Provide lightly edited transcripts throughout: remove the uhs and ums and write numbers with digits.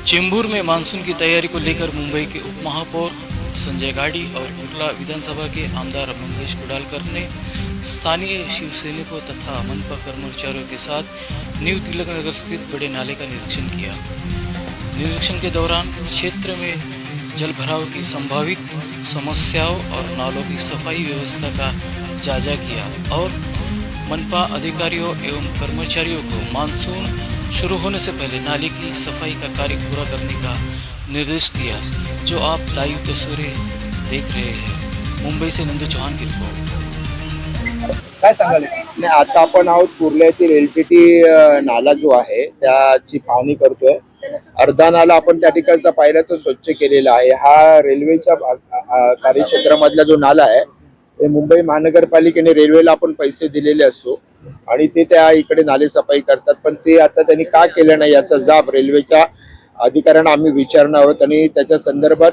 चेंबूर में मानसून की तैयारी को लेकर मुंबई के उप महापौर संजय गाड़ी और बिरला विधानसभा के आमदार मंगेश कुडालकर ने स्थानीय शिवसैनिकों तथा मनपा कर्मचारियों के साथ न्यू तिलक नगर स्थित बड़े नाले का निरीक्षण किया। निरीक्षण के दौरान क्षेत्र में जलभराव की संभावित समस्याओं और नालों की सफाई व्यवस्था का जायजा किया और मनपा अधिकारियों एवं कर्मचारियों को मानसून शुरू होने से पहले नाले की सफाई का कार्य पूरा करने का निर्देश दिया। जो आप लाइव तस्वीरें देख रहे हैं, मुंबई से नंदू चौहान की रिपोर्ट। काय सांगाल? नाही, आता आपण आहोत कुर्ला येथील एलटीटी नाला जो आहे त्याची पाहणी करतोय। अर्धा नाला आपण त्या ठिकाणचा पाहिला तो स्वच्छ केलेला आहे। हा रेल्वेच्या कार्यक्षेत्रामधला जो नाला आहे ते मुंबई महानगरपालिकेने रेल्वेला आपण पैसे दिलेले असो आणि ते त्या इकडे नाले सफाई करतात, पण ते आता त्यांनी का केलं नाही याचा जाब रेल्वेच्या अधिकाऱ्यांना आम्ही विचारणार आहोत। आणि त्याच्या संदर्भात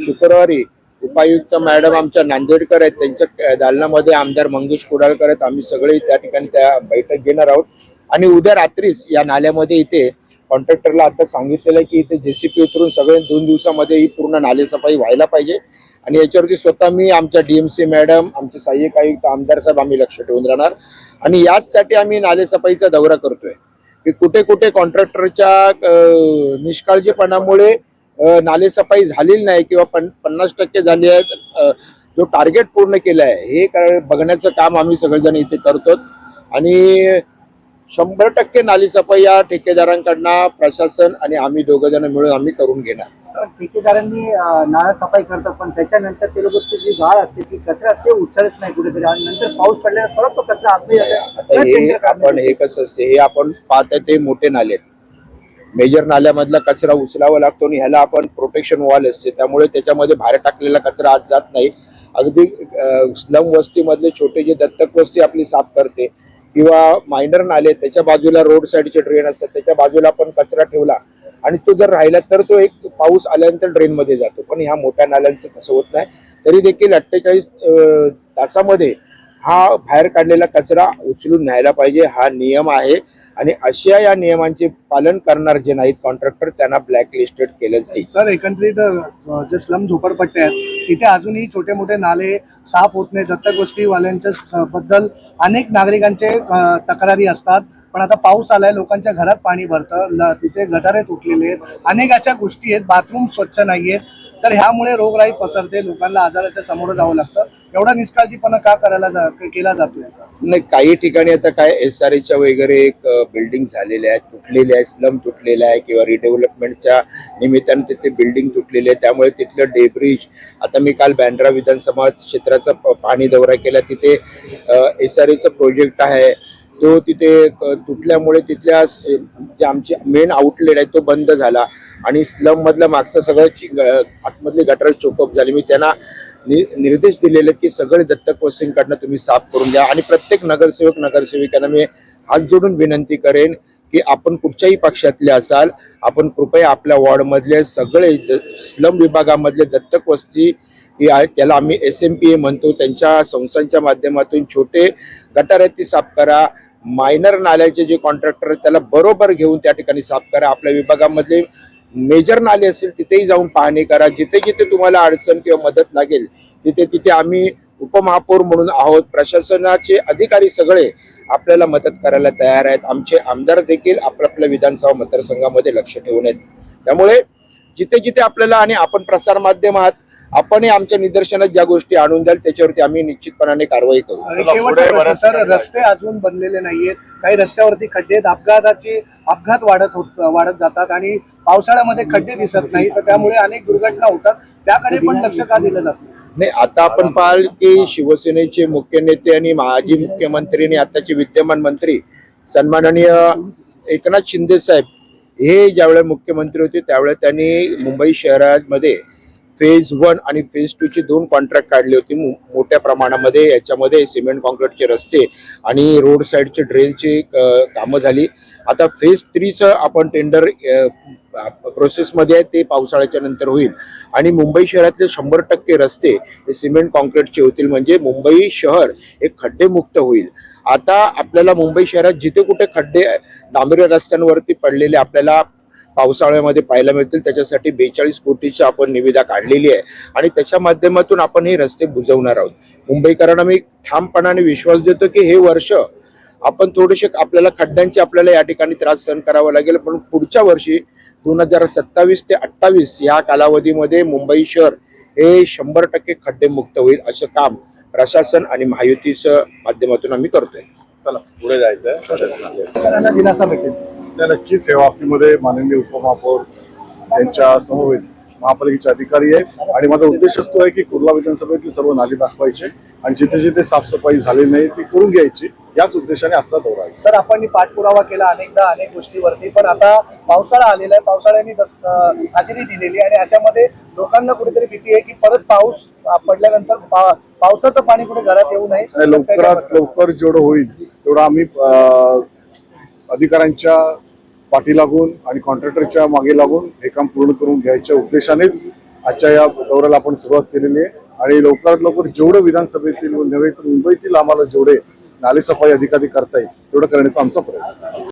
शुक्रवारी उपायुक्त मॅडम आमच्या नांदेडकर आहेत, त्यांच्या दालनामध्ये आमदार मंगेश कुडालकर आहेत, आम्ही सगळे त्या ठिकाणी त्या बैठक घेणार आहोत। आणि उद्या रात्रीच या नाल्यामध्ये इथे कॉन्ट्रॅक्टरला आता सांगितलेलं आहे की इथे जेसीपी उतरून सगळे 2 दिवसामध्ये ही पूर्ण नाले सफाई व्हायला पाहिजे। आणि याच्यावरती स्वतः मी, आमच्या डीएमसी मॅडम, आमचे सहाय्यक आयुक्त, आमदार साहेब आम्ही लक्ष ठेवून राहणार। आणि याचसाठी आम्ही नाले सफाईचा दौरा करतोय की कुठे कुठे कॉन्ट्रॅक्टरच्या निष्काळजीपणामुळे नाले सफाई झालेली नाही किंवा 50% झाली आहे, जो टार्गेट पूर्ण केलं आहे हे बघण्याचं काम आम्ही सगळेजण इथे करतो। आणि 100% नाली सफाई या ठेकेदारांकडनं प्रशासन आणि आम्ही दोघंजण मिळून आम्ही करून घेणार। ठेकेदारांनी नाला सफाई करतात, पण त्याच्यानंतर ते लोक जी गाळ असते की कचरा ते उचलत नाही कुठेतरी, आणि नंतर पाऊस पडल्यावर परत तो कचरा आतमध्ये जातो। आता हे आपण हे कसं असते, हे आपण पाहताय ते मोठे नाले आहेत, मेजर नाल्यामधला कचरा उचलावा लागतो आणि ह्याला आपण प्रोटेक्शन वॉल असते, त्यामुळे त्याच्यामध्ये बाहेर टाकलेला कचरा आत जात नाही। अगदी स्लम वस्तीमधले छोटे जे दत्तक वस्ती आपली साफ करते किंवा मायनर नाले, त्याच्या बाजूला रोड साईडचे ड्रेन असतात, त्याच्या बाजूला आपण कचरा ठेवला आणि तो जर राहिला तर तो एक पाऊस आल्यानंतर ड्रेन मध्ये जातो। पण ह्या मोठ्या नाल्यांचं तसं होत नाही। तरी देखील 48 तासामध्ये हा बाहेर काढलेला कचरा उचलून न्यायला पाहिजे, हा नियम आहे। आणि अशा या नियमांचे पालन करणार जे नाहीत कॉन्ट्रॅक्टर त्यांना ब्लॅकलिस्टेड केलं जाईल। सर, एकंदरीत जे स्लम झोपडपट्ट्या आहेत तिथे अजूनही छोटे मोठे नाले साफ होत नाही। दत्तक वस्तीवाल्यांच्या बद्दल अनेक नागरिकांचे तक्रारी असतात, पण आता पाऊस आलाय, लोकांच्या घरात पाणी भरतं, तिथे गटारे तुटलेले आहेत, अनेक अशा गोष्टी आहेत, बाथरूम स्वच्छ नाहीयेत, तर ह्यामुळे रोगराई पसरते, लोकांना आजाराच्या समोर जावं लागतं। एवढा निष्काळजीपणा का केला जातोय? नाही, काही ठिकाणी आता काय SRAच्या वगैरे एक बिल्डिंग झालेल्या आहेत, तुटलेल्या आहेत, स्लम तुटलेल्या आहे किंवा रिडेव्हलपमेंटच्या निमित्ताने तिथे बिल्डिंग तुटलेली आहे, त्यामुळे तिथलं डेब्रिज, आता मी काल बँड्रा विधानसभा क्षेत्राचा पाणी दौरा केला, तिथे SRAचा प्रोजेक्ट आहे तो तिथे तुटल्यामुळे तिथल्या जे आमचे मेन आउटलेट आहे तो बंद झाला आणि स्लम मधलं मागचं सगळं आतमधले गटर चोकअप झाले। मी त्यांना निर्देश दिलेले की सगळे दत्तक वस्तींकडनं तुम्ही साफ करून द्या। आणि प्रत्येक नगरसेवक नगरसेविकांना मी हात जोडून विनंती करेन की आपण कुठच्याही पक्षातले असाल, आपण कृपया आपल्या वॉर्डमधले सगळे स्लम विभागामधले दत्तक वस्ती, त्याला आम्ही SMPA म्हणतो, त्यांच्या संस्थांच्या माध्यमातून छोटे गटार आहेत ती साफ करा। मायनर नाल्याचे जे कॉन्ट्रॅक्टर त्याला बरोबर घेऊन त्या ठिकाणी साफ करा। आपल्या विभागामधले मेजर नाले असेल तिथेही जाऊन पाहणी करा। जिथे जिथे तुम्हाला अडचण किंवा मदत लागेल तिथे तिथे आम्ही उपमहापौर म्हणून आहोत, प्रशासनाचे अधिकारी सगळे आपल्याला मदत करायला तयार आहेत। आमचे आमदार देखील आपल्या विधानसभा मतदारसंघामध्ये लक्ष ठेवून आहेत। त्यामुळे जिथे जिथे आपल्याला, आणि आपण प्रसार माध्यम आहात, आपण आमच्या निदर्शनात ज्या गोष्टी आणून द्याल त्याच्यावरती आम्ही निश्चितपणाने कारवाई करू। सर, रस्ते अजून बनलेले नाहीयेत, काही रस्त्यावरती खड्डे आहेत, अपघात वाढत जातात आणि पावसाळ्यामध्ये खड्डे दिसत नाही, तर त्यामुळे अनेक दुर्घटना होतात, त्याकडे पण लक्ष का दिलं जात नाही? आता आपण पाहाल की शिवसेनेचे मुख्य नेते आणि माजी मुख्यमंत्री आणि आताचे विद्यमान मंत्री सन्माननीय एकनाथ शिंदे साहेब हे ज्यावेळेला मुख्यमंत्री होते त्यावेळेला त्यांनी मुंबई शहरामध्ये फेज 1 आणि फेज 2 ची 2 कॉन्ट्रॅक्ट काढले होते मोठ्या प्रमाणामध्ये। याच्यामध्ये सिमेंट कॉन्क्रीटचे रस्ते आणि रोड साईडचे ड्रेनची कामं झाली। आता फेज 3चं आपण टेंडर प्रोसेसमध्ये आहे, ते पावसाळ्याच्या नंतर होईल आणि मुंबई शहरातले 100% रस्ते हे सिमेंट कॉन्क्रीटचे होतील, म्हणजे मुंबई शहर एक खड्डेमुक्त होईल। आता आपल्याला मुंबई शहरात जिथे कुठे खड्डे डांबरी रस्त्यांवरती पडलेले आपल्याला पावसाळ्यामध्ये पाहायला मिळतील. त्याच्यासाठी 42 कोटीची आपण निविदा काढलेली आहे आणि त्याच्या माध्यमातून आपण हे रस्ते बुजवणार आहोत. मुंबईकरांना मी ठामपणाने विश्वास देतो की हे वर्ष आपण थोडेसे आपल्याला खड्ड्यांचे आपल्याला या ठिकाणी त्रास सहन करावा लागेल, पण पुढच्या वर्षी 2027 ते 28 या कालावधीमध्ये मुंबई शहर हे 100% खड्डेमुक्त होईल असं काम प्रशासन आणि महायुतीच्या माध्यमातून आम्ही करतोय. चला पुढे जायचंय. शेतकऱ्यांना दिलासा भेटेल. त्या नक्कीच या बाबतीमध्ये माननीय उपमहापौर यांच्या समवेत महापालिकेचे अधिकारी आहेत आणि माझा उद्देशच तो आहे की कुर्ला विधानसभेतली सर्व नाली दाखवायचे आणि जिथे जिथे साफसफाई झाली नाही ती करून घ्यायची, याच उद्देशाने आजचा दौरा आहे. तर आपण पाठपुरावा केला अनेकदा अनेक गोष्टीवरती, पण आता पावसाळा आलेला आहे, पावसाळ्याने हजेरी दिलेली आणि अशामध्ये लोकांना कुठेतरी भीती आहे की परत पाऊस पडल्यानंतर पावसाचं पाणी कुठे घरात येऊ नये. आणि लवकरात लवकर जेवढं होईल तेवढं आम्ही अधिकाऱ्यांच्या पाठी लागून आणि कॉन्ट्रॅक्टरच्या मागे लागून हे काम पूर्ण करून घ्यायच्या उद्देशानेच आजच्या या दौऱ्याला आपण सुरुवात केलेली आहे आणि लवकरात लवकर जेवढं विधानसभेतील नव्हे तर मुंबईतील आम्हाला जेवढे नालेसफाई अधिकारी करता येईल तेवढं करण्याचा आमचा प्रयत्न.